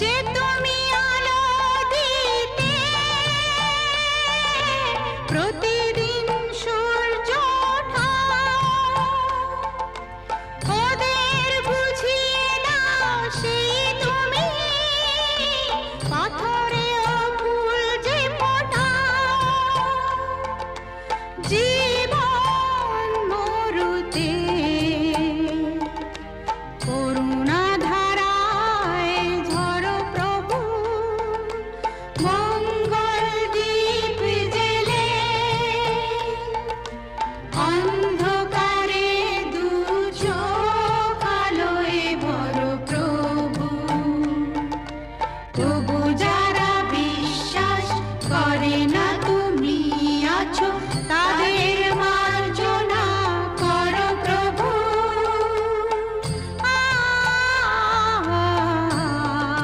যে তুমি আলো দিতে প্রতিদিন সূর্য ওঠাও, ওদের বুঝিয়ে দাও সেই তুমি পাথরেও ফুল যে ফোটাও। জীবন মরুতে করুণা ধারায় ঝরো প্রভু, মঙ্গল দীপ জেলে অন্ধকারে দু চোখ আলোয় ভরো প্রভু। তবু